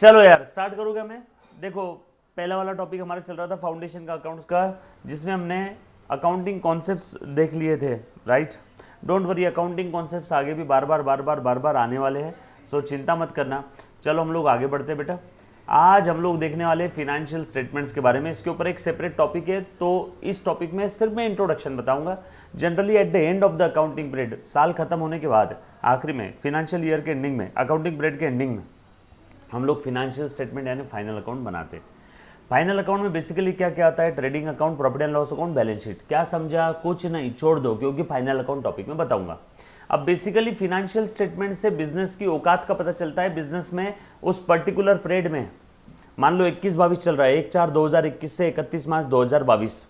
चलो यार स्टार्ट करूँगा मैं। देखो पहला वाला टॉपिक हमारा चल रहा था फाउंडेशन का अकाउंट्स का, जिसमें हमने अकाउंटिंग कॉन्सेप्ट्स देख लिए थे, right. Don't worry, accounting concepts आगे भी बार बार आने वाले हैं, सो चिंता मत करना। चलो हम लोग आगे बढ़ते हैं बेटा। आज हम लोग देखने वाले फिनेंशियल स्टेटमेंट्स के बारे में। इसके ऊपर एक सेपरेट टॉपिक है, तो इस टॉपिक में सिर्फ मैं इंट्रोडक्शन बताऊंगा। Generally at the end of the accounting period, साल खत्म होने के बाद आखिरी में, फिनेंशियल ईयर के एंडिंग में, अकाउंटिंग पीरियड के एंडिंग में हम लोग फिनेंशियल स्टेटमेंट यानी फाइनल अकाउंट बनाते हैं। फाइनल अकाउंट में बेसिकली क्या क्या आता है? Trading account, profit and loss account, balance sheet. क्या समझा? कुछ नहीं, छोड़ दो, क्योंकि फाइनल अकाउंट टॉपिक में बताऊंगा। अब बेसिकली फिनेंशियल स्टेटमेंट से बिजनेस की औकात का पता चलता है। बिजनेस में उस पर्टिकुलर पीरियड में, मान लो 21-22 चल रहा है, 1/4/2021 से 31 मार्च 2022,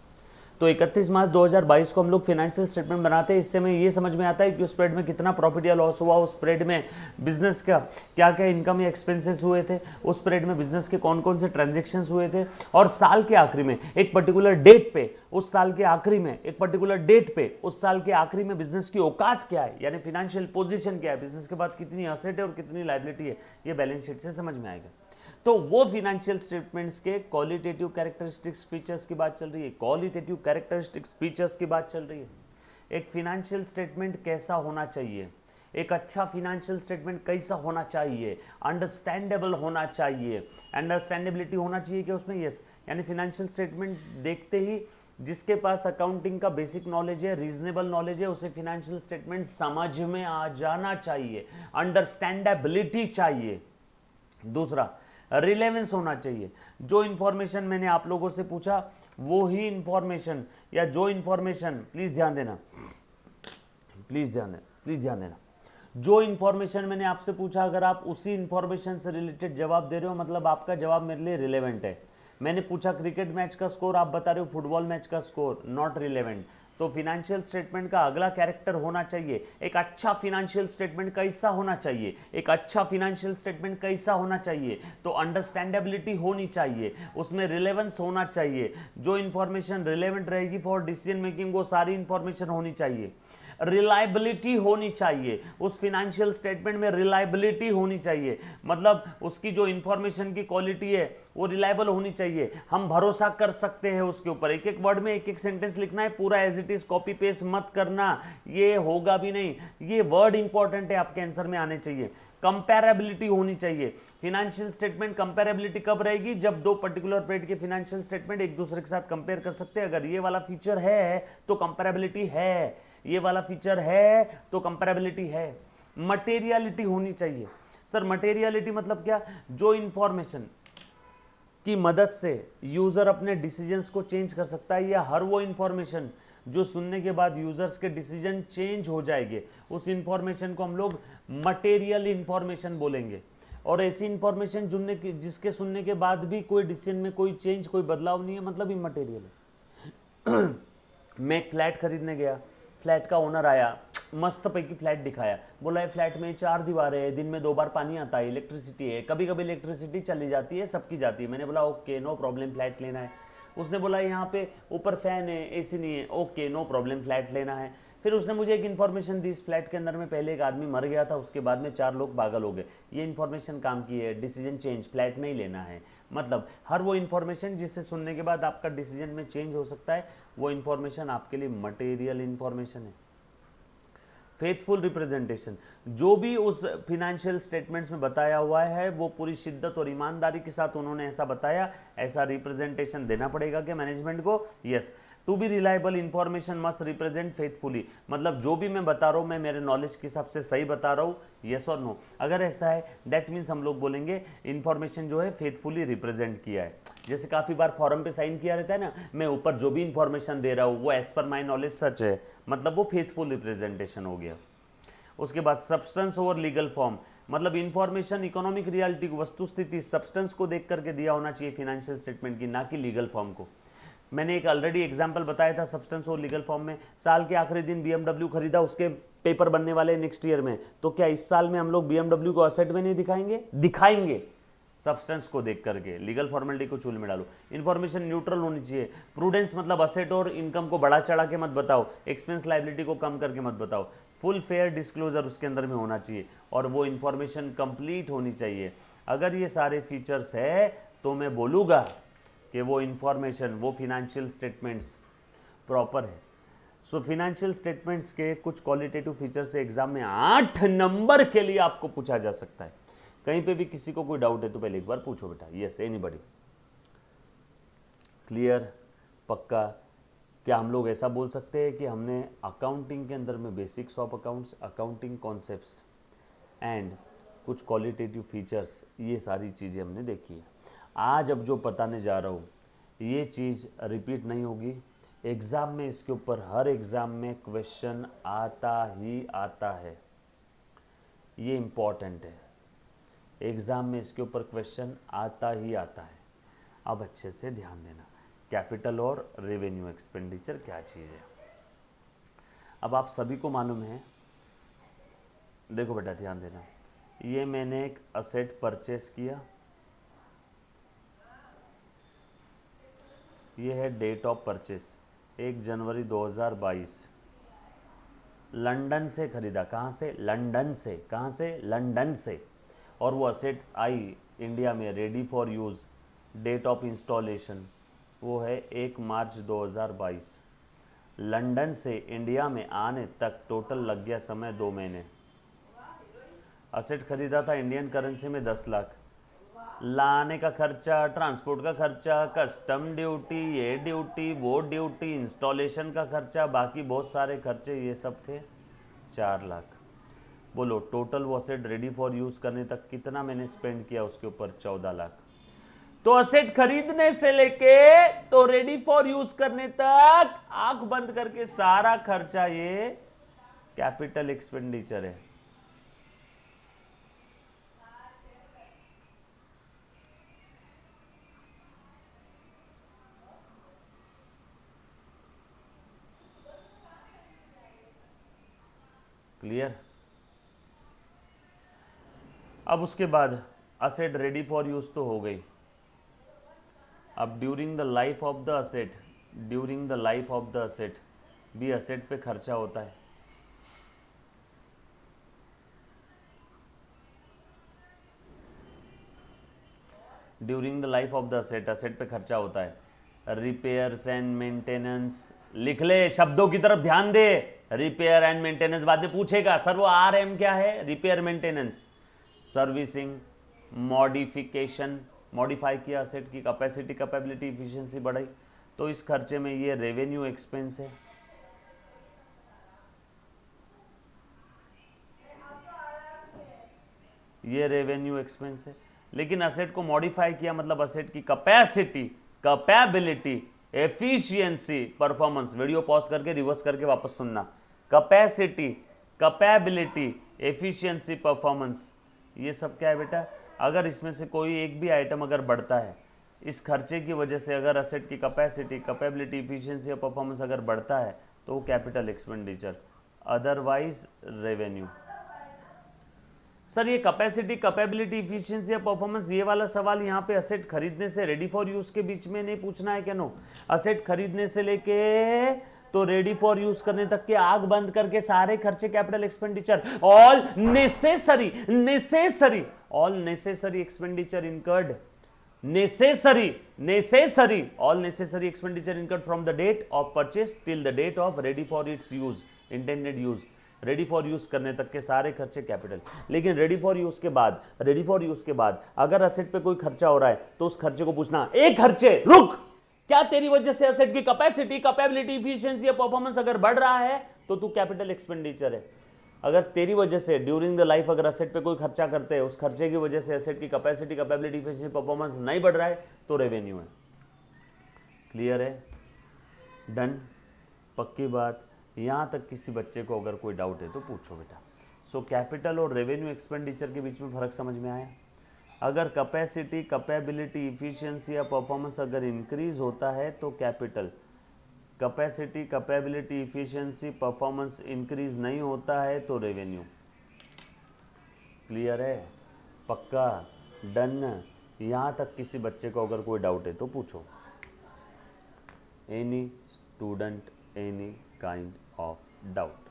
तो 31 मार्च 2022 को हम लोग फिनेंशियल स्टेटमेंट बनाते हैं। इससे में ये समझ में आता है कि उस पीरियड में कितना प्रॉफिट या लॉस हुआ, उस पीरियड में बिजनेस का क्या क्या इनकम या एक्सपेंसेस हुए थे, उस पीरियड में बिजनेस के कौन कौन से ट्रांजेक्शंस हुए थे, और साल के आखिरी में एक पर्टिकुलर डेट पे, उस साल के आखिरी में एक पर्टिकुलर डेट पे, उस साल के आखिरी में बिजनेस की औकात क्या है, यानी फिनेंशियल पोजीशन क्या है, बिजनेस के बाद कितनी एसेट है और कितनी लायबिलिटी है, ये बैलेंस शीट से समझ में आएगा। तो वो फिनेंशियल स्टेटमेंट्स के क्वालिटेटिव कैरेक्टरिस्टिक्स फीचर्स की बात चल रही है, क्वालिटेटिव कैरेक्टरिस्टिक्स फीचर्स की बात चल रही है। एक फिनेंशियल स्टेटमेंट कैसा होना चाहिए, एक अच्छा फिनेंशियल स्टेटमेंट कैसा होना चाहिए, अंडरस्टैंडेबल होना चाहिए, अंडरस्टैंडेबिलिटी होना चाहिए कि उसमें, यस, यानी फिनेंशियल स्टेटमेंट देखते ही जिसके पास अकाउंटिंग का बेसिक नॉलेज है, रीजनेबल नॉलेज है, उसे फिनेंशियल स्टेटमेंट समझ में आ जाना चाहिए, अंडरस्टैंडेबिलिटी चाहिए। दूसरा, रिलेवेंस होना चाहिए। जो इंफॉर्मेशन मैंने आप लोगों से पूछा वो ही इंफॉर्मेशन, या जो इंफॉर्मेशन, प्लीज ध्यान देना, प्लीज ध्यान देना, जो इंफॉर्मेशन मैंने आपसे पूछा, अगर आप उसी इंफॉर्मेशन से रिलेटेड जवाब दे रहे हो, मतलब आपका जवाब मेरे लिए रिलेवेंट है। मैंने पूछा क्रिकेट मैच का स्कोर, आप बता रहे हो फुटबॉल मैच का स्कोर, नॉट रिलेवेंट। तो फिनेंशियल स्टेटमेंट का अगला कैरेक्टर होना चाहिए, एक अच्छा फिनेंशियल स्टेटमेंट कैसा होना चाहिए, एक अच्छा फिनेंशियल स्टेटमेंट कैसा होना चाहिए, तो अंडरस्टैंडेबिलिटी होनी चाहिए, उसमें रिलेवेंस होना चाहिए। जो इंफॉर्मेशन रिलेवेंट रहेगी फॉर डिसीजन मेकिंग, वो सारी इंफॉर्मेशन होनी चाहिए। रिलायबिलिटी होनी चाहिए, उस फिनेंशियल स्टेटमेंट में रिलायबिलिटी होनी चाहिए, मतलब उसकी जो इंफॉर्मेशन की क्वालिटी है वो रिलायबल होनी चाहिए, हम भरोसा कर सकते हैं उसके ऊपर। एक एक वर्ड में एक एक सेंटेंस लिखना है, पूरा as it is copy paste मत करना, ये होगा भी नहीं। ये वर्ड इंपॉर्टेंट है, आपके आंसर में आने चाहिए। कंपैरेबिलिटी होनी चाहिए। फिनेंशियल स्टेटमेंट कंपैरेबिलिटी कब रहेगी? जब दो पर्टिकुलर पीरियड के फिनेंशियल स्टेटमेंट एक दूसरे के साथ कंपेयर कर सकते हैं। अगर ये वाला फीचर है तो कंपैरेबिलिटी है, ये वाला फीचर है तो कंपैरेबिलिटी है। मटेरियलिटी होनी चाहिए। सर मटेरियलिटी मतलब क्या? जो इंफॉर्मेशन की मदद से यूजर अपने डिसीजंस को चेंज कर सकता है, या हर वो इंफॉर्मेशन जो सुनने के बाद यूजर्स के डिसीजन चेंज हो जाएंगे, उस इंफॉर्मेशन को हम लोग मटेरियल इंफॉर्मेशन बोलेंगे। और ऐसी इंफॉर्मेशन जिसके सुनने के बाद भी कोई डिसीजन में कोई चेंज, कोई बदलाव नहीं है, मतलब इमटेरियल है। मैं एक फ्लैट खरीदने गया, फ्लैट का ओनर आया, मस्त पैकी फ्लैट दिखाया, बोला ये फ्लैट में 4 दीवारें हैं, दिन में 2 बार पानी आता है, इलेक्ट्रिसिटी है, कभी कभी इलेक्ट्रिसिटी चली जाती है, सबकी जाती है। मैंने बोला ओके नो प्रॉब्लम, फ्लैट लेना है। उसने बोला यहाँ पे ऊपर फैन है, एसी नहीं है, ओके नो प्रॉब्लम, फ्लैट लेना है। फिर उसने मुझे एक इन्फॉर्मेशन दी, इस फ्लैट के अंदर में पहले एक आदमी मर गया था, उसके बाद में 4 लोग पागल हो गए। ये इन्फॉर्मेशन काम की है, डिसीजन चेंज, फ्लैट नहीं लेना है। मतलब हर वो इन्फॉर्मेशन जिससे सुनने के बाद आपका डिसीजन में चेंज हो सकता है, वो इन्फॉर्मेशन आपके लिए मटेरियल इन्फॉर्मेशन है। फेथफुल रिप्रेजेंटेशन, जो भी उस फिनेंशियल स्टेटमेंट्स में बताया हुआ है वो पूरी शिद्दत और ईमानदारी के साथ उन्होंने ऐसा बताया, ऐसा रिप्रेजेंटेशन देना पड़ेगा कि मैनेजमेंट को। Yes, to be reliable information must represent faithfully, मतलब जो भी मैं बता रहा हूँ मैं मेरे नॉलेज के हिसाब से सही बता रहा हूँ, यस और नो। अगर ऐसा है दैट मीन्स हम लोग बोलेंगे इंफॉर्मेशन जो है फेथफुली रिप्रेजेंट किया है। जैसे काफ़ी बार फॉर्म पे साइन किया रहता है ना, मैं ऊपर जो भी इंफॉर्मेशन दे रहा हूँ वो एज पर माई नॉलेज सच है, मतलब वो फेथफुल रिप्रेजेंटेशन हो गया। उसके बाद सब्सटेंस ओवर लीगल फॉर्म, मतलब इंफॉर्मेशन इकोनॉमिक रियलिटी को, वस्तु स्थिति, सब्सटेंस को देख करके दिया होना चाहिए फिनेंशियल स्टेटमेंट की, ना कि लीगल फॉर्म को। मैंने एक ऑलरेडी एग्जांपल बताया था सब्सटेंस और लीगल फॉर्म में। साल के आखिरी दिन BMW खरीदा, उसके पेपर बनने वाले नेक्स्ट ईयर में, तो क्या इस साल में हम लोग BMW को असेट में नहीं दिखाएंगे? दिखाएंगे, सब्सटेंस को देख करके। लीगल फॉर्मेलिटी को चूल में डालो। इंफॉर्मेशन न्यूट्रल होनी चाहिए। प्रूडेंस मतलब असेट और इनकम को बढ़ा चढ़ा के मत बताओ, एक्सपेंस लाइबिलिटी को कम करके मत बताओ। फुल फेयर डिस्क्लोजर उसके अंदर में होना चाहिए, और वो इंफॉर्मेशन कंप्लीट होनी चाहिए। अगर ये सारे फीचर्स है तो मैं बोलूँगा कि वो इंफॉर्मेशन, वो फिनेंशियल स्टेटमेंट्स प्रॉपर है। सो फिनेंशियल स्टेटमेंट्स के कुछ क्वालिटेटिव फीचर से एग्जाम में 8 नंबर के लिए आपको पूछा जा सकता है। कहीं पे भी किसी को कोई डाउट है तो पहले एक बार पूछो बेटा, यस एनीबॉडी, क्लियर, पक्का। क्या हम लोग ऐसा बोल सकते हैं कि हमने अकाउंटिंग के अंदर में basics of accounts, accounting concepts and कुछ क्वालिटेटिव फीचर्स, ये सारी चीज़ें हमने देखी है। आज अब जो बताने जा रहा हूँ ये चीज़ रिपीट नहीं होगी। एग्ज़ाम में इसके ऊपर हर एग्ज़ाम में क्वेश्चन आता ही आता है, ये इम्पॉर्टेंट है। एग्ज़ाम में इसके ऊपर क्वेश्चन आता ही आता है। अब अच्छे से ध्यान देना, कैपिटल और रेवेन्यू एक्सपेंडिचर क्या चीज़ है। अब आप सभी को मालूम है, देखो बेटा ध्यान देना, ये मैंने एक असेट परचेस किया, ये है डेट ऑफ परचेस 1 जनवरी 2022, लंदन से खरीदा। कहाँ से? लंदन से। कहाँ से? लंदन से। और वो असेट आई इंडिया में ready for use, date of installation वो है 1 मार्च 2022। लंदन से इंडिया में आने तक टोटल लग गया समय 2 महीने। असेट खरीदा था इंडियन करेंसी में 10 लाख, लाने का खर्चा, ट्रांसपोर्ट का खर्चा, कस्टम ड्यूटी, ये ड्यूटी, वो ड्यूटी, इंस्टॉलेशन का खर्चा, बाकी बहुत सारे खर्चे, ये सब थे 4 लाख। बोलो टोटल वो असेट रेडी फॉर यूज़ करने तक कितना मैंने स्पेंड किया उसके ऊपर? 14 लाख। तो असेट खरीदने से लेके तो रेडी फॉर यूज करने तक आंख बंद करके सारा खर्चा ये कैपिटल एक्सपेंडिचर है। क्लियर? अब उसके बाद असेट रेडी फॉर यूज तो हो गई। अब during the life of the asset, during the life of the asset भी असेट पे खर्चा होता है। During the life of the asset, asset पे खर्चा होता है। रिपेयर्स एंड मेंटेनेंस, लिख ले, शब्दों की तरफ ध्यान दे। रिपेयर एंड मेंटेनेंस बाद में पूछेगा, सर वो RM क्या है? Repair maintenance, servicing, modification, modify किया असेट की कैपेसिटी, कैपेबिलिटी, इफिशिएंसी बढ़ाई, तो इस खर्चे में ये रेवेन्यू एक्सपेंस है। ये रेवेन्यू एक्सपेंस है। लेकिन असेट को मॉडिफाई किया मतलब असेट की capacity, capability, efficiency, performance, video pause करके रिवर्स करके वापस सुनना, कैपेसिटी, कैपेबिलिटी, एफिशिएंसी, परफॉर्मेंस, ये सब क्या है बेटा? अगर इसमें से कोई एक भी आइटम अगर बढ़ता है इस खर्चे की वजह से, अगर असेट की कैपेसिटी, कैपेबिलिटी, इफिशिएंसी या परफॉर्मेंस अगर बढ़ता है तो वो capital expenditure, otherwise revenue. Sir ये कैपेसिटी, कैपेबिलिटी, इफिशिएंसी या परफॉर्मेंस, ये वाला सवाल यहाँ पे असेट खरीदने से रेडी फॉर यूज के बीच में नहीं पूछना है क्या? नो, असेट खरीदने से लेके तो रेडी फॉर यूज करने तक के आग बंद करके सारे खर्चे capital expenditure, all necessary, necessary, all necessary expenditure incurred, necessary, necessary, all necessary expenditure incurred from the date of purchase till the date of ready for its use, intended use, ready for use करने तक के सारे खर्चे capital. लेकिन ready for use के बाद, ready for use के बाद अगर असेट पे कोई खर्चा हो रहा है तो उस खर्चे को पूछना, एक खर्चे रुक, क्या तेरी वजह से असेट की कैपेसिटी, कैपेबिलिटी, इफिशिएंसी या परफॉर्मेंस अगर बढ़ रहा है तो तू कैपिटल एक्सपेंडिचर है। अगर तेरी वजह से ड्यूरिंग द लाइफ अगर असेट पे कोई खर्चा करते हैं, उस खर्चे की वजह से असेट की कैपेसिटी, कैपेबिलिटी, इफिशिएंसी, परफॉर्मेंस नहीं बढ़ रहा है तो रेवेन्यू है। क्लियर है? डन? पक्की बात? यहाँ तक किसी बच्चे को अगर कोई डाउट है तो पूछो बेटा। सो कैपिटल और रेवेन्यू एक्सपेंडिचर के बीच में फर्क समझ में आया? अगर कैपेसिटी, कैपेबिलिटी, इफिशिएंसी या परफॉर्मेंस अगर इंक्रीज होता है तो capital, capacity, capability, efficiency, performance increase नहीं होता है तो रेवेन्यू। क्लियर है? पक्का? डन? यहाँ तक किसी बच्चे को अगर कोई डाउट है तो पूछो। Any student, any kind of doubt?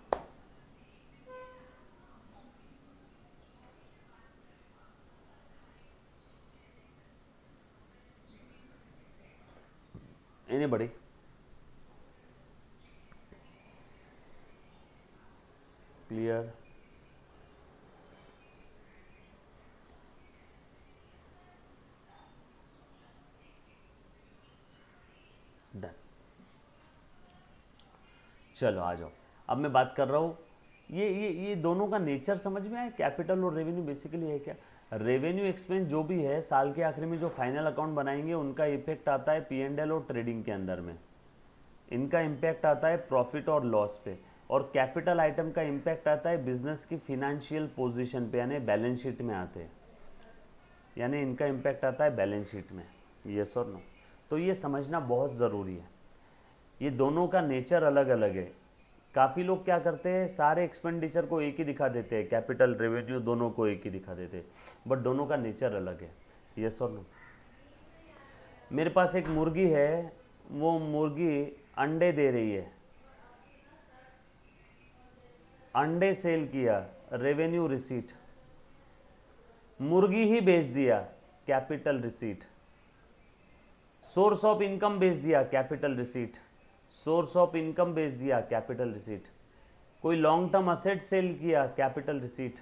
Anybody? Clear? Done. चलो आ जाओ, अब मैं बात कर रहा हूँ, ये दोनों का नेचर समझ में आया? कैपिटल और रेवेन्यू बेसिकली है क्या? रेवेन्यू एक्सपेंस जो भी है साल के आखिर में जो फाइनल अकाउंट बनाएंगे उनका इफेक्ट आता है P&L और ट्रेडिंग के अंदर में, इनका इम्पैक्ट आता है प्रॉफिट और लॉस पे, और कैपिटल आइटम का इम्पैक्ट आता है बिजनेस की फिनेंशियल पोजीशन पे, यानी बैलेंस शीट में आते हैं, यानी इनका इम्पैक्ट आता है बैलेंस शीट में। यस और नो? तो ये समझना बहुत ज़रूरी है, ये दोनों का नेचर अलग अलग है। काफ़ी लोग क्या करते हैं, सारे एक्सपेंडिचर को एक ही दिखा देते हैं, कैपिटल रेवेन्यू दोनों को एक ही दिखा देते हैं, बट दोनों का नेचर अलग है। यस और नो? मेरे पास एक मुर्गी है, वो मुर्गी अंडे दे रही है, अंडे सेल किया, रेवेन्यू रिसीट। मुर्गी ही बेच दिया, capital receipt. Source of income बेच दिया, capital receipt. Source of income बेच दिया, कैपिटल रिसीट। कोई लॉन्ग टर्म असेट सेल किया, कैपिटल रिसीट।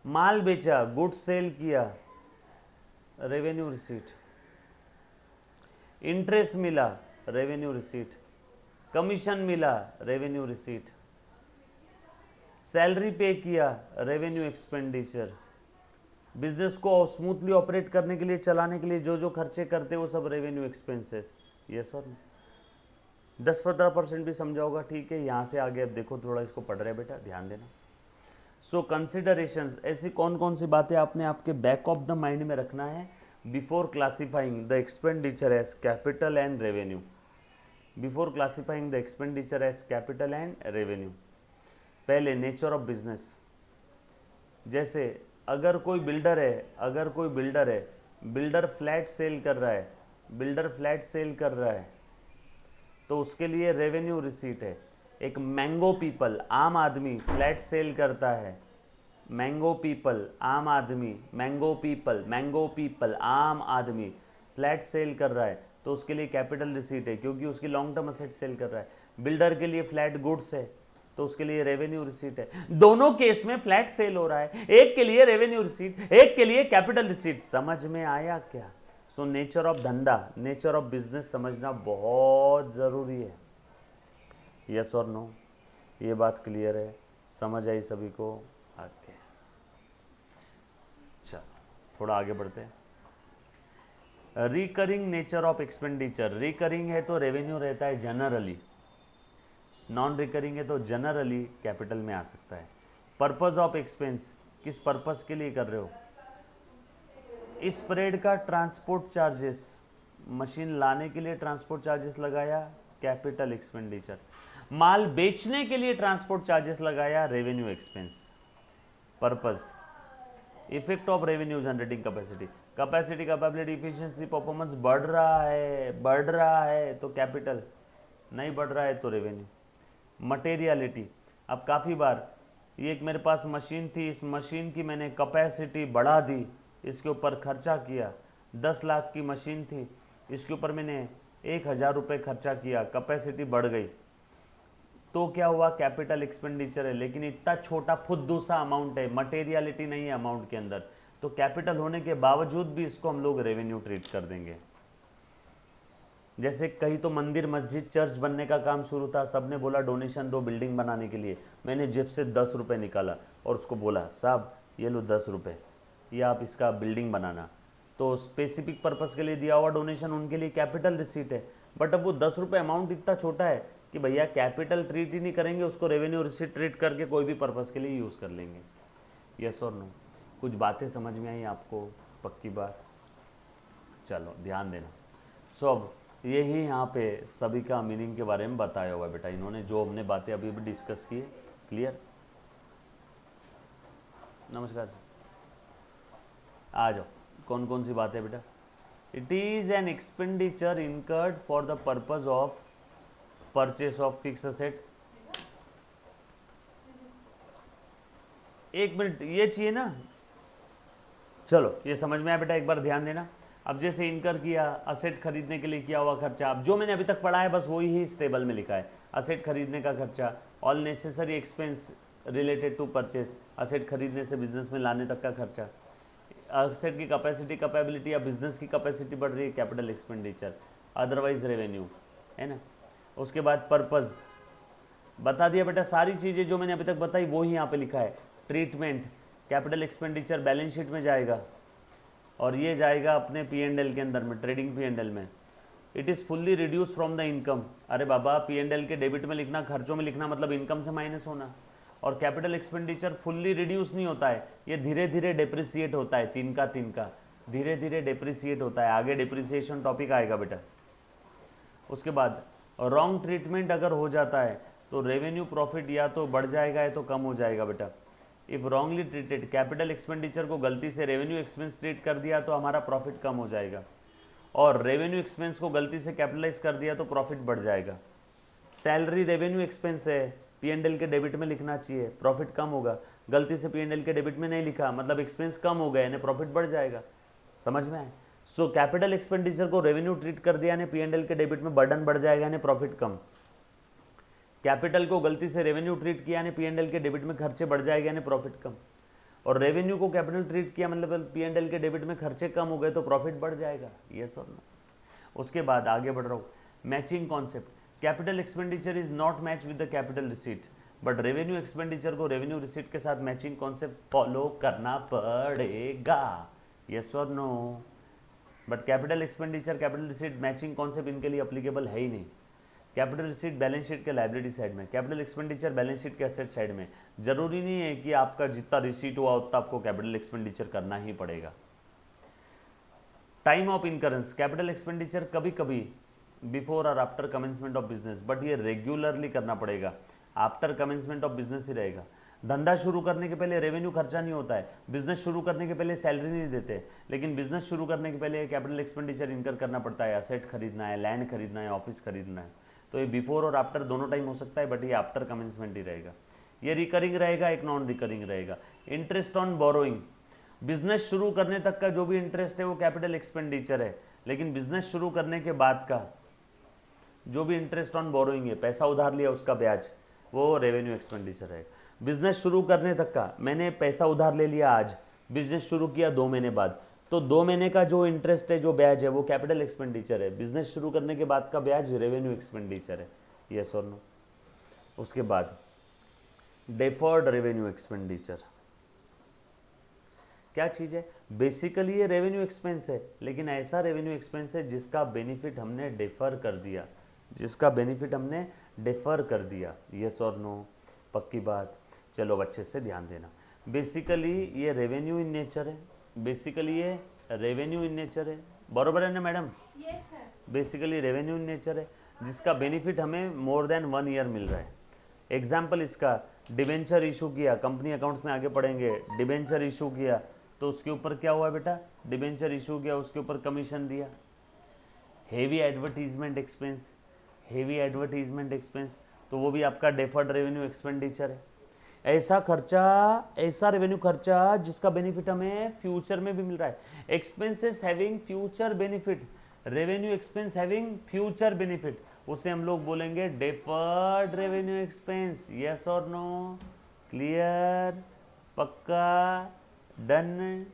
माल बेचा, गुड्स सेल किया, रेवेन्यू रिसीट। इंटरेस्ट मिला, रेवेन्यू रिसीट। कमीशन मिला, रेवेन्यू रिसीट। सैलरी पे किया, रेवेन्यू एक्सपेंडिचर। बिजनेस को स्मूथली ऑपरेट करने के लिए, चलाने के लिए जो जो खर्चे करते वो सब रेवेन्यू एक्सपेंसेस। ये सर 10-15% भी समझाओगा, ठीक है। यहाँ से आगे अब देखो, थोड़ा इसको पढ़ रहे बेटा, ध्यान देना। सो कंसिडरेशंस, ऐसी कौन कौन सी बातें आपने आपके बैक ऑफ द माइंड में रखना है before classifying the expenditure as capital and revenue. Before classifying the expenditure as capital and revenue, पहले नेचर ऑफ बिजनेस। जैसे अगर कोई बिल्डर है, बिल्डर फ्लैट सेल कर रहा है, तो उसके लिए रेवेन्यू रिसीट है। एक मैंगो पीपल, आम आदमी फ्लैट सेल करता है, मैंगो पीपल, आम आदमी, मैंगो पीपल, आम आदमी फ्लैट सेल कर रहा है, तो उसके लिए कैपिटल रिसीट है, क्योंकि उसकी लॉन्ग टर्म असेट सेल कर रहा है। बिल्डर के लिए फ्लैट गुड्स है, तो उसके लिए रेवेन्यू रिसीट है। दोनों केस में फ्लैट सेल हो रहा है, एक के लिए रेवेन्यू रिसीट, एक के लिए कैपिटल रिसीट। समझ में आया क्या? सो नेचर ऑफ धंधा, नेचर ऑफ बिजनेस समझना बहुत जरूरी है। यस और नो? ये बात क्लियर है? समझ आई सभी को? आगे चलो थोड़ा आगे बढ़ते हैं। Recurring nature of expenditure, recurring है तो रेवेन्यू रहता है जनरली, नॉन रिकरिंग है तो जनरली कैपिटल में आ सकता है। पर्पस ऑफ एक्सपेंस, किस पर्पस के लिए कर रहे हो? स्प्रेड का ट्रांसपोर्ट चार्जेस, मशीन लाने के लिए ट्रांसपोर्ट चार्जेस लगाया, कैपिटल एक्सपेंडिचर। माल बेचने के लिए ट्रांसपोर्ट चार्जेस लगाया, revenue expense. Purpose, effect of revenue generating capacity, capability, efficiency, performance बढ़ रहा है तो कैपिटल, नहीं बढ़ रहा है तो रेवेन्यू। मटेरियलिटी, अब काफ़ी बार ये एक मेरे पास मशीन थी, इस मशीन की मैंने कैपेसिटी बढ़ा दी, इसके ऊपर खर्चा किया। 10 लाख की मशीन थी, इसके ऊपर मैंने 1000 रुपये खर्चा किया, कैपेसिटी बढ़ गई, तो क्या हुआ? कैपिटल एक्सपेंडिचर है, लेकिन इतना छोटा फुद्दू सा अमाउंट है, मटेरियलिटी नहीं है अमाउंट के अंदर, तो कैपिटल होने के बावजूद भी इसको हम लोग रेवेन्यू ट्रीट कर देंगे। जैसे कहीं तो मंदिर, मस्जिद, चर्च बनने का काम शुरू था, सबने बोला डोनेशन दो बिल्डिंग बनाने के लिए, मैंने जेब से 10 रुपये निकाला और उसको बोला साहब ये लो 10 रुपये, ये आप इसका बिल्डिंग बनाना, तो स्पेसिफिक पर्पस के लिए दिया हुआ डोनेशन उनके लिए कैपिटल रिसीट है। बट अब वो 10 रुपये अमाउंट इतना छोटा है कि भैया कैपिटल ट्रीट ही नहीं करेंगे, उसको रेवेन्यू रिसीट ट्रीट करके कोई भी पर्पस के लिए यूज़ कर लेंगे। यस और नो? कुछ बातें समझ में आई आपको? पक्की बात? चलो ध्यान देना। सो अब यही यहाँ पे सभी का मीनिंग के बारे में बताया हुआ है बेटा, इन्होंने जो हमने बातें अभी भी डिस्कस की है। क्लियर? नमस्कार सर, आ जाओ। कौन कौन सी बात है बेटा? It is an expenditure incurred for the purpose of purchase of fix asset. एक मिनट, ये चाहिए ना? चलो ये समझ में आया बेटा, एक बार ध्यान देना। अब जैसे इनकर किया, असेट खरीदने के लिए किया हुआ खर्चा, अब जो मैंने अभी तक पढ़ा है बस वही ही इस टेबल में लिखा है। असेट खरीदने का खर्चा, all necessary expense related to purchase, asset खरीदने से बिजनेस में लाने तक का खर्चा, असेट की कैपेसिटी कैपेबिलिटी या बिजनेस की कैपेसिटी बढ़ रही है, कैपिटल एक्सपेंडिचर, अदरवाइज रेवेन्यू, है ना। उसके बाद पर्पज़ बता दिया बेटा, सारी चीज़ें जो मैंने अभी तक बताई वो ही यहाँ पे लिखा है। Treatment, capital expenditure balance sheet में जाएगा और ये जाएगा अपने P&L के अंदर में, ट्रेडिंग P&L में। It is fully reduce from the income, अरे बाबा P&L के डेबिट में लिखना, खर्चों में लिखना मतलब इनकम से माइनस होना। और कैपिटल एक्सपेंडिचर फुल्ली रिड्यूस नहीं होता है, ये धीरे धीरे डिप्रिसिएट होता है, तिनका धीरे धीरे डिप्रिसिएट होता है। आगे डिप्रिसिएशन टॉपिक आएगा बेटा। उसके बाद रॉन्ग ट्रीटमेंट अगर हो जाता है तो रेवेन्यू प्रॉफिट या तो बढ़ जाएगा या तो कम हो जाएगा बेटा। If wrongly treated, capital expenditure को गलती से रेवेन्यू एक्सपेंस ट्रीट कर दिया तो हमारा प्रॉफिट कम हो जाएगा, और रेवेन्यू एक्सपेंस को गलती से कैपिटलाइज कर दिया तो प्रॉफिट बढ़ जाएगा। सैलरी रेवेन्यू एक्सपेंस है, P&L के डेबिट में लिखना चाहिए, प्रॉफिट कम होगा। गलती से P&L के डेबिट में नहीं लिखा मतलब एक्सपेंस कम हो गया यानी प्रॉफिट बढ़ जाएगा। समझ में आए? सो कैपिटल एक्सपेंडिचर को रेवेन्यू ट्रीट कर दिया यानी P&L के डेबिट में बर्डन बढ़ जाएगा यानी प्रॉफिट कम। कैपिटल को गलती से रेवेन्यू ट्रीट किया यानी P&L के डेबिट में खर्चे बढ़ जाएगा यानी प्रॉफिट कम। और रेवेन्यू को कैपिटल ट्रीट किया मतलब P&L के डेबिट में खर्चे कम हो गए तो प्रॉफिट बढ़ जाएगा। यस और नो? उसके बाद आगे बढ़ रहा हूँ, matching concept. Capital expenditure is not match with the capital receipt, but revenue expenditure को रेवेन्यू रिसीट के साथ मैचिंग कॉन्सेप्ट फॉलो करना पड़ेगा। यस और no? But capital expenditure capital receipt matching concept इनके लिए अप्लीकेबल है ही नहीं। कैपिटल रिसीट बैलेंस शीट के लायबिलिटी साइड में, कैपिटल एक्सपेंडिचर बैलेंस शीट के एसेट साइड में। जरूरी नहीं है कि आपका जितना रिसीट हुआ उतना आपको कैपिटल एक्सपेंडिचर करना ही पड़ेगा। Time of incurrence, capital expenditure कभी कभी बिफोर और after commencement of business, but ये रेगुलरली करना पड़ेगा। आफ्टर कमेंसमेंट ऑफ बिजनेस ही रहेगा। धंधा शुरू करने के पहले रेवेन्यू खर्चा नहीं होता है, बिजनेस शुरू करने के पहले सैलरी नहीं देते, लेकिन बिजनेस शुरू करने के पहले कैपिटल एक्सपेंडिचर इनकर करना पड़ता है। असेट खरीदना है, लैंड खरीदना है, ऑफिस खरीदना है, तो ये बिफोर और आफ्टर दोनों टाइम हो सकता है, बट ये आफ्टर कमेंसमेंट ही रहेगा। ये रिकरिंग रहेगा, एक नॉन रिकरिंग रहेगा। इंटरेस्ट ऑन बोरोइंग, बिजनेस शुरू करने तक का जो भी इंटरेस्ट है वो कैपिटल एक्सपेंडिचर है, लेकिन बिजनेस शुरू करने के बाद का जो भी इंटरेस्ट ऑन बोरोइंग है, पैसा उधार लिया उसका ब्याज, वो रेवेन्यू एक्सपेंडिचर है। बिजनेस शुरू करने तक का, मैंने पैसा उधार ले लिया आज, बिजनेस शुरू किया 2 महीने बाद, तो 2 महीने का जो इंटरेस्ट है, जो ब्याज है, वो कैपिटल एक्सपेंडिचर है। बिजनेस शुरू करने के बाद का ब्याज रेवेन्यू एक्सपेंडिचर है। यस और नो? उसके बाद डेफर्ड रेवेन्यू एक्सपेंडिचर क्या चीज़ है? बेसिकली ये रेवेन्यू एक्सपेंस है, लेकिन ऐसा रेवेन्यू एक्सपेंस है जिसका बेनिफिट हमने डेफर कर दिया, जिसका बेनिफिट हमने डेफर कर दिया। यस और नो? पक्की बात? चलो अच्छे से ध्यान देना। बेसिकली ये रेवेन्यू इन नेचर है, बेसिकली ये रेवेन्यू इन नेचर है, बरोबर है ना madam? Yes sir. Basically revenue in nature है जिसका बेनिफिट हमें मोर देन 1 ईयर मिल रहा है। एग्जाम्पल इसका, डिबेंचर इशू किया, कंपनी अकाउंट्स में आगे पढ़ेंगे, डिबेंचर इशू किया तो उसके ऊपर क्या हुआ बेटा? डिबेंचर इशू किया, उसके ऊपर कमीशन दिया। Heavy advertisement expense, heavy advertisement expense, तो वो भी आपका डेफर्ड रेवेन्यू एक्सपेंडिचर है। ऐसा खर्चा, ऐसा रेवेन्यू खर्चा जिसका बेनिफिट हमें फ्यूचर में भी मिल रहा है। Expenses having future benefit, revenue expense having future benefit, उसे हम लोग बोलेंगे डेफर्ड रेवेन्यू एक्सपेंस। यस और नो? क्लियर? पक्का? डन?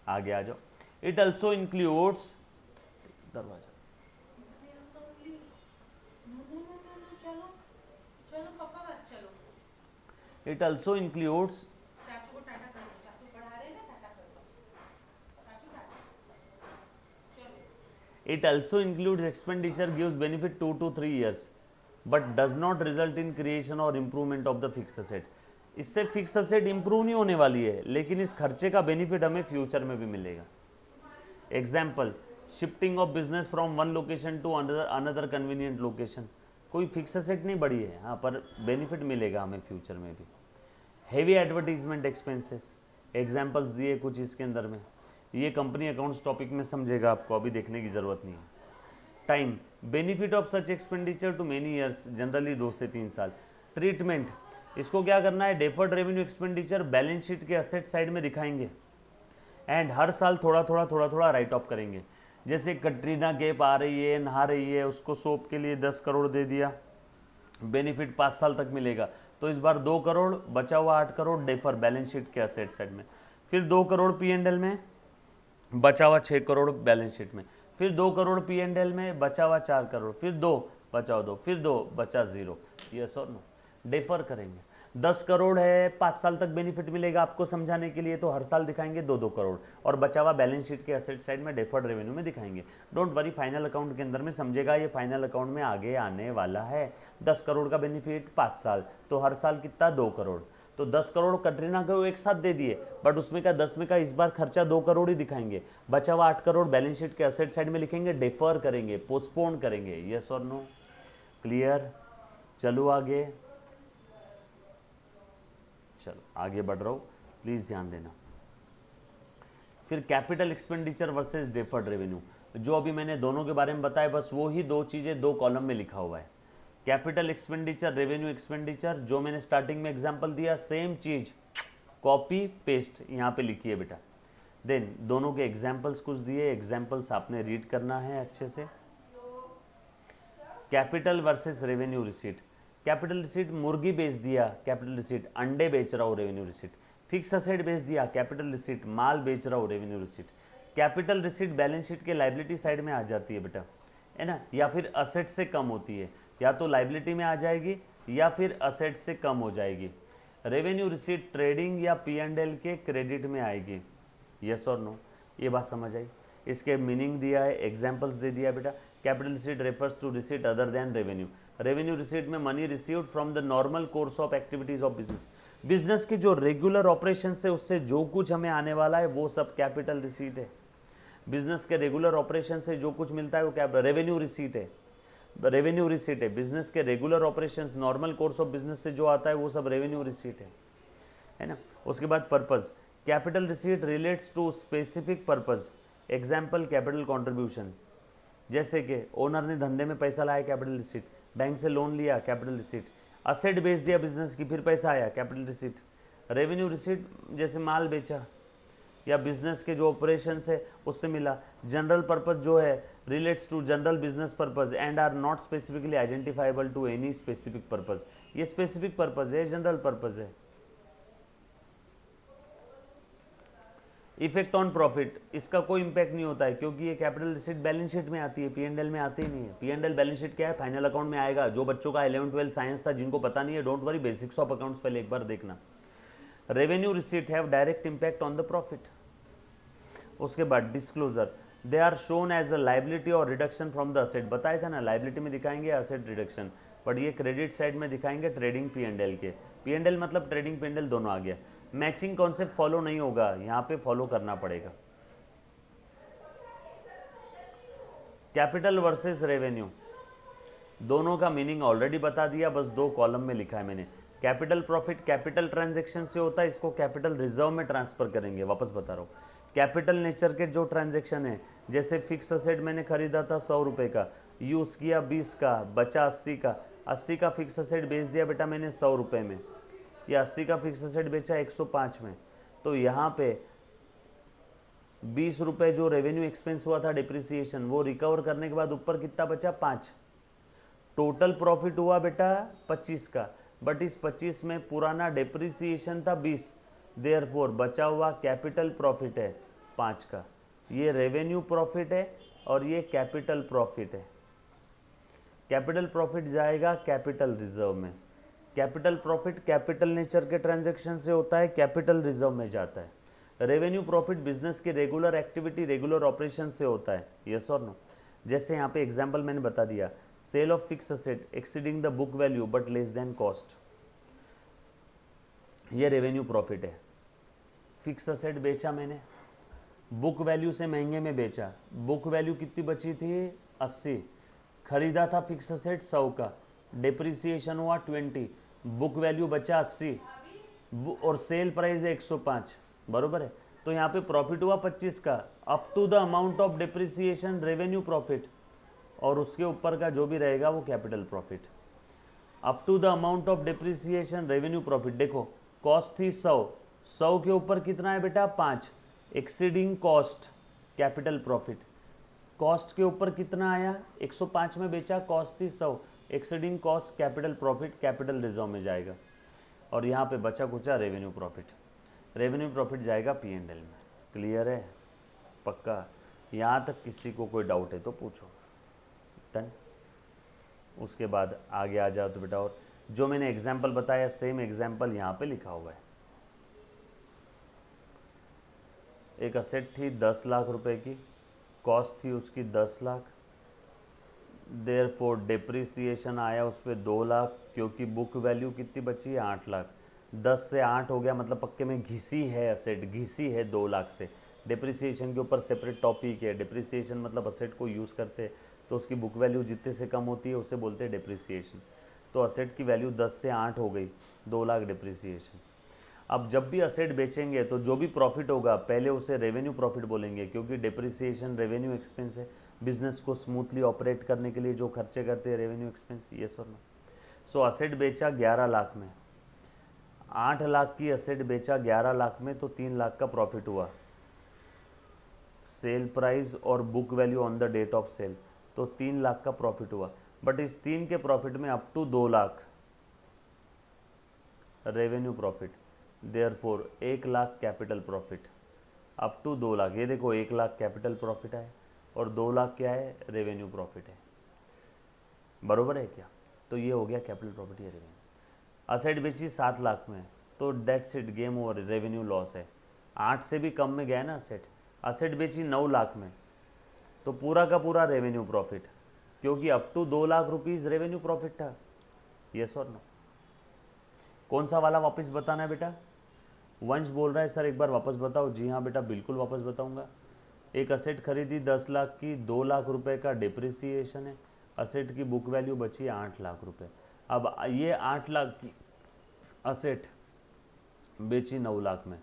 आगे आ जाओ। इट ऑल्सो इंक्लूड्स, दरवाजा, चलो पापा बस चलो। इट ऑल्सो इंक्लूड्स, चाचू को टाटा कर दो, चाचू पढ़ा रहे हैं ना, टाटा कर दो। चाचू टाटा। चलो। it also includes expenditure gives benefit 2 to 3 years but does not result in creation or improvement of the fixed asset। इससे फिक्स असेट इंप्रूव नहीं होने वाली है, लेकिन इस खर्चे का बेनिफिट हमें फ्यूचर में भी मिलेगा। Example, shifting of business from one location to another convenient location, कोई फिक्स असेट नहीं बढ़ी है, हाँ, पर बेनिफिट मिलेगा हमें फ्यूचर में भी। हेवी एडवर्टीजमेंट एक्सपेंसेस, एग्जाम्पल्स दिए कुछ इसके अंदर में, ये कंपनी अकाउंट्स टॉपिक में समझेगा, आपको अभी देखने की ज़रूरत नहीं है। Time, benefit of such expenditure to many years, generally 2 से 3 साल। ट्रीटमेंट, इसको क्या करना है? Deferred revenue expenditure balance sheet के असेट साइड में दिखाएंगे। एंड हर साल थोड़ा थोड़ा राइट ऑफ करेंगे। जैसे कटरीना कैफ आ रही है, नहा रही है, उसको सोप के लिए 10 करोड़ दे दिया, बेनिफिट 5 साल तक मिलेगा, तो इस बार 2 करोड़, बचा हुआ 8 करोड़ डेफर बैलेंस शीट के असेट साइड में, फिर 2 करोड़ P&L में, बचा हुआ 6 करोड़ बैलेंस शीट में, फिर 2 करोड़ P&L में, बचा हुआ 4 करोड़, फिर 2 बचा 2, फिर 2 बचा 0। यस और नो, डेफर करेंगे। 10 करोड़ है, 5 साल तक बेनिफिट मिलेगा आपको समझाने के लिए, तो हर साल दिखाएंगे 2-2 करोड़, और बचा हुआ बैलेंस शीट के असेट साइड में डेफर्ड रेवेन्यू में दिखाएंगे। डोंट वरी, फाइनल अकाउंट के अंदर में समझेगा, ये फाइनल अकाउंट में आगे आने वाला है। 10 करोड़ का बेनिफिट 5 साल, तो हर साल कितना, 2 करोड़। तो 10 करोड़ कटरीना को एक साथ दे दिए, बट उसमें का 10 में का इस बार खर्चा 2 करोड़ ही दिखाएंगे, बचा हुआ 8 करोड़ बैलेंस शीट के असेट साइड में लिखेंगे, डेफर करेंगे, पोस्टपोन करेंगे। यस और नो, क्लियर? चलो आगे, चलो आगे बढ़ रहा हूँ, प्लीज ध्यान देना। फिर capital expenditure versus deferred revenue, जो अभी मैंने दोनों के बारे में बताया, बस वो ही 2 चीजें 2 कॉलम में लिखा हुआ है। कैपिटल एक्सपेंडिचर, रेवेन्यू एक्सपेंडिचर, जो मैंने स्टार्टिंग में एग्जांपल दिया, सेम चीज कॉपी पेस्ट यहाँ पे लिखी है बेटा। देन दोनों के एग्जाम्पल्स कुछ दिए, एग्जाम्पल्स आपने रीड करना है अच्छे से। Capital versus revenue receipt, capital receipt मुर्गी बेच दिया, कैपिटल रिसीट अंडे बेच रहा हूँ, रेवेन्यू रिसीट। फिक्स असेट बेच दिया, कैपिटल रिसीट माल बेच रहा हूँ, revenue receipt. Capital receipt balance sheet के लाइबिलिटी साइड में आ जाती है बेटा, है ना, या फिर असेट से कम होती है, या तो लाइबिलिटी में आ जाएगी या फिर असेट से कम हो जाएगी। रेवेन्यू रिसीट ट्रेडिंग या P&L के क्रेडिट में आएगी। यस और नो, ये बात समझ आई? इसके मीनिंग दिया है, एग्जाम्पल्स दे दिया बेटा। Capital receipt refers to receipt other than revenue. Revenue receipt में money received from the normal course of activities of business, business की जो रेगुलर ऑपरेशन से उससे जो कुछ हमें आने वाला है वो सब कैपिटल रिसीट है। बिजनेस के रेगुलर ऑपरेशन से जो कुछ मिलता है वो क्या, रेवेन्यू रिसीट है। रेवेन्यू रिसीट है, बिजनेस के regular operations, normal course of business से जो आता है वो सब रेवेन्यू रिसीट है ना। उसके बाद purpose, capital receipt relates to specific purpose, example capital contribution, जैसे कि ओनर ने धंधे में पैसा लाया, कैपिटल रिसीट। बैंक से लोन लिया, कैपिटल रिसीट। असेट बेच दिया बिजनेस की, फिर पैसा आया, कैपिटल रिसीट। रेवेन्यू रिसीट जैसे माल बेचा या बिजनेस के जो ऑपरेशंस है उससे मिला। जनरल पर्पस जो है relates to general business purpose and are not specifically identifiable to any specific purpose, ये स्पेसिफिक पर्पस है, जनरल पर्पस है। इफेक्ट ऑन प्रॉफिट, इसका कोई इंपैक्ट नहीं होता है क्योंकि ये कैपिटल रिसीट बैलेंस शीट में आती है, P&L में आती ही नहीं है। P&L बैलेंस शीट क्या है, फाइनल अकाउंट में आएगा। जो बच्चों का 11-12 साइंस था, जिनको पता नहीं है, don't worry, basics of accounts पहले एक बार देखना। Revenue receipt have direct impact on the profit. उसके बाद disclosure, they are shown as a liability or reduction from the asset, बताया था ना, लाइबिलिटी में दिखाएंगे असेट रिडक्शन, बट ये क्रेडिट साइड में दिखाएंगे ट्रेडिंग P&L के। P&L मतलब ट्रेडिंग P&L दोनों आ गया। मैचिंग कॉन्सेप्ट फॉलो नहीं होगा, यहाँ पे फॉलो करना पड़ेगा। कैपिटल वर्सेस रेवेन्यू, दोनों का मीनिंग ऑलरेडी बता दिया, बस 2 कॉलम में लिखा है मैंने। कैपिटल प्रॉफिट कैपिटल ट्रांजैक्शन से होता है, इसको कैपिटल रिजर्व में ट्रांसफर करेंगे, वापस बता रहा हूँ। कैपिटल नेचर के जो ट्रांजैक्शन है, जैसे फिक्स असेट मैंने खरीदा था 100 रुपये का, यूज़ किया 20 का, बचा 80 का, 80 का फिक्स असेट बेच दिया बेटा मैंने 100 रुपये में, या 80 का फिक्स असेट बेचा 105 में, तो यहाँ पे 20 रुपये जो रेवेन्यू एक्सपेंस हुआ था डिप्रिसिएशन, वो रिकवर करने के बाद ऊपर कितना बचा, 5। टोटल प्रॉफिट हुआ बेटा 25 का, बट इस 25 में पुराना डिप्रिसिएशन था 20, देयरफॉर बचा हुआ कैपिटल प्रॉफिट है 5 का। ये रेवेन्यू प्रॉफिट है और ये कैपिटल प्रॉफिट है। कैपिटल प्रॉफिट जाएगा कैपिटल रिजर्व में। कैपिटल प्रॉफिट कैपिटल नेचर के ट्रांजैक्शन से होता है, कैपिटल रिजर्व में जाता है। रेवेन्यू प्रॉफिट बिजनेस की रेगुलर एक्टिविटी रेगुलर ऑपरेशन से होता है। यस और नो, जैसे यहाँ पे एग्जांपल मैंने बता दिया, sale of fix asset exceeding the book value but less than cost, ये रेवेन्यू प्रॉफिट है। फिक्स असेट बेचा मैंने, बुक वैल्यू से महंगे में बेचा, बुक वैल्यू कितनी बची थी 80, खरीदा था फिक्स असेट 100 का, डिप्रिसिएशन हुआ 20, बुक वैल्यू बचा 80 और सेल प्राइस है 105, बरोबर है। तो यहाँ पे प्रॉफिट हुआ 25 का, up to the amount of depreciation revenue profit, और उसके ऊपर का जो भी रहेगा वो capital profit. Up to the amount of depreciation revenue profit, देखो कॉस्ट थी 100, 100 के ऊपर कितना है बेटा 5, exceeding cost capital profit, cost के ऊपर कितना आया 105 में बेचा, कॉस्ट थी 100, exceeding cost capital profit capital reserve में जाएगा। और यहाँ पे बचा कुचा रेवेन्यू प्रॉफिट, रेवेन्यू प्रॉफिट जाएगा P&L में। क्लियर है? पक्का? यहाँ तक किसी को कोई डाउट है तो पूछो। डन। उसके बाद आगे आ जाओ तो बेटा, और जो मैंने एग्जाम्पल बताया सेम एग्जाम्पल यहाँ पे लिखा हुआ है। एक असेट थी 10 लाख रुपए की, कॉस्ट थी उसकी 10 लाख, देयरफॉर डिप्रिसिएशन आया उस पर 2 लाख, क्योंकि बुक वैल्यू कितनी बची है 8 लाख। 10 से 8 हो गया मतलब पक्के में घिसी है असेट, घिसी है 2 लाख से। डिप्रिसिएशन के ऊपर सेपरेट टॉपिक है। डिप्रिसिएशन मतलब असेट को यूज़ करते हैं तो उसकी बुक वैल्यू जितने से कम होती है उसे बोलते हैं डिप्रिसिएशन। तो असेट की वैल्यू 10 से 8 हो गई, 2 लाख डिप्रिसिएशन। अब जब भी असेट बेचेंगे तो जो भी प्रॉफिट होगा पहले उसे रेवेन्यू प्रॉफिट बोलेंगे, क्योंकि डिप्रिसिएशन रेवेन्यू एक्सपेंस है। बिजनेस को स्मूथली ऑपरेट करने के लिए जो खर्चे करते हैं रेवेन्यू एक्सपेंस, यस और नो। सो असेट बेचा 11 लाख में, 8 लाख की असेट बेचा 11 लाख में, तो 3 लाख का प्रॉफिट हुआ। सेल प्राइस और book value on the date of sale, तो 3 लाख का प्रॉफिट हुआ। बट इस 3 के प्रॉफिट में up to 2 lakh revenue profit, therefore 1 lakh capital profit. Up to 2 lakh, ये देखो 1 लाख कैपिटल प्रॉफिट है और 2 लाख क्या है, रेवेन्यू प्रॉफिट है। बरोबर है क्या? तो ये हो गया कैपिटल प्रॉफिट या रेवेन्यू। असेट बेची 7 लाख में, तो that's it, game over, revenue loss है। 8 से भी कम में गया ना असेट। असेट बेची 9 लाख में, तो पूरा का पूरा रेवेन्यू प्रॉफिट, क्योंकि up to 2 lakh rupees revenue profit था। यस और नो? कौन सा वाला वापस बताना है बेटा? वंश बोल रहा है सर एक बार वापस बताओ। जी हाँ बेटा बिल्कुल वापस बताऊंगा। एक असेट खरीदी 10 लाख की, 2 लाख रुपए का डिप्रिसिएशन है, असेट की बुक वैल्यू बची 8 लाख रुपए। अब ये 8 लाख की असेट बेची 9 लाख में,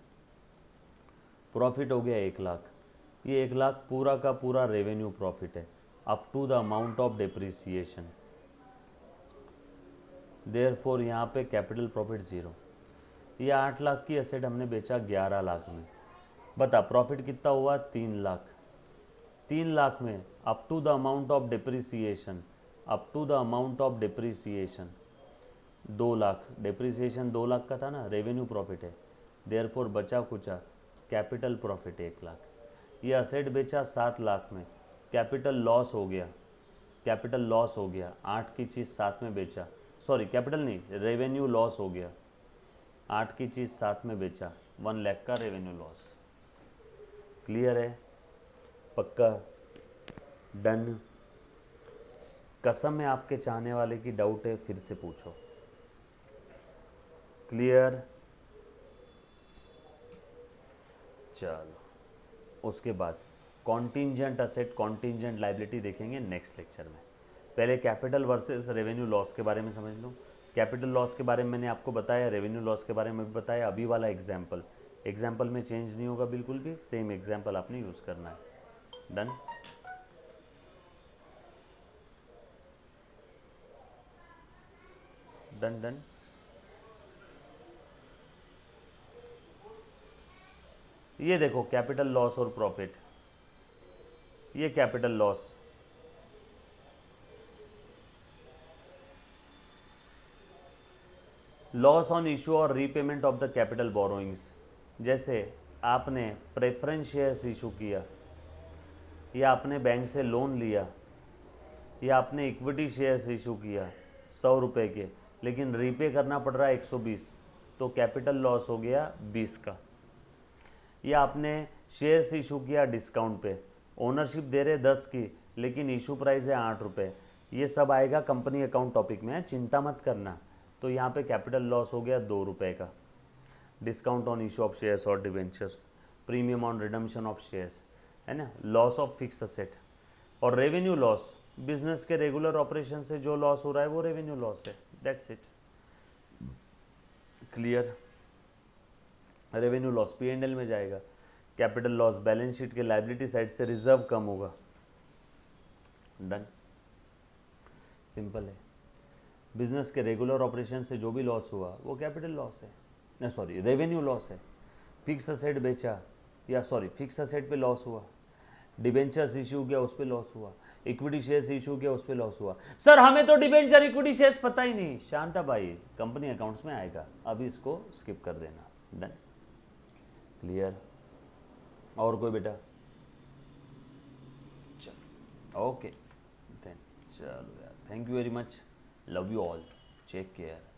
प्रॉफिट हो गया 1 लाख। ये 1 लाख पूरा का पूरा रेवेन्यू प्रॉफिट है up to the amount of depreciation. Therefore यहाँ पे कैपिटल प्रॉफिट 0। ये 8 लाख की असेट हमने बेचा 11 लाख में, बता प्रॉफिट कितना हुआ 3 लाख। 3 लाख में up to the amount of depreciation, up to the amount of depreciation 2 lakh, depreciation 2 lakh का था ना, रेवेन्यू प्रॉफिट है। देयरफॉर बचा कुचा कैपिटल प्रॉफिट 1 लाख। ये असेट बेचा 7 लाख में, कैपिटल लॉस हो गया, कैपिटल लॉस हो गया। 8 की चीज़ 7 में बेचा, सॉरी कैपिटल नहीं, रेवेन्यू लॉस हो गया। 8 की चीज़ 7 में बेचा, 1 लाख का रेवेन्यू लॉस। क्लियर है? पक्का? डन? कसम है आपके चाहने वाले की डाउट है फिर से पूछो। क्लियर? चलो उसके बाद कॉन्टिंजेंट असेट कॉन्टिंजेंट लाइबिलिटी देखेंगे नेक्स्ट लेक्चर में। पहले कैपिटल वर्सेस रेवेन्यू लॉस के बारे में समझ लो। कैपिटल लॉस के बारे में मैंने आपको बताया, रेवेन्यू लॉस के बारे में भी बताया। अभी वाला एग्जाम्पल में चेंज नहीं होगा बिल्कुल भी, सेम एग्जाम्पल आपने यूज़ करना है। डन? Done done? ये देखो कैपिटल लॉस और प्रॉफिट, ये capital loss, loss on issue और repayment of the capital borrowings. जैसे आपने प्रेफरेंस शेयर्स इशू किया, या आपने बैंक से लोन लिया, या आपने इक्विटी शेयर्स इशू किया 100 रुपये के, लेकिन रीपे करना पड़ रहा है 120, तो कैपिटल लॉस हो गया 20 का। या आपने शेयर्स इशू किया डिस्काउंट पे, ओनरशिप दे रहे 10 की, लेकिन इशू प्राइस है 8 रुपये, ये सब आएगा कंपनी अकाउंट टॉपिक में, चिंता मत करना। तो यहाँ पे कैपिटल लॉस हो गया 2 रुपये का। Discount on issue of shares और debentures, premium on redemption of shares, है ना, लॉस ऑफ फिक्स असेट। और रेवेन्यू लॉस, बिजनेस के रेगुलर ऑपरेशन से जो लॉस हो रहा है वो रेवेन्यू लॉस है। That's it. Clear? Revenue loss P&L में जाएगा। कैपिटल लॉस बैलेंस शीट के लायबिलिटी साइड से रिजर्व कम होगा। डन? सिंपल है। बिजनेस के रेगुलर ऑपरेशन से जो भी लॉस हुआ वो कैपिटल लॉस है, सॉरी रेवेन्यू लॉस है। फिक्स असेट बेचा, या सॉरी फिक्स असेट पे लॉस हुआ, डिबेंचर्स इशू किया उस पे लॉस हुआ, इक्विटी शेयर्स इशू किया उस पे लॉस हुआ। सर हमें तो डिबेंचर इक्विटी शेयर्स पता ही नहीं। शांता भाई कंपनी अकाउंट्स में आएगा, अभी इसको स्किप कर देना। Done, clear. और कोई बेटा? चलो ओके, चलो यार, thank you very much, love you all, take care.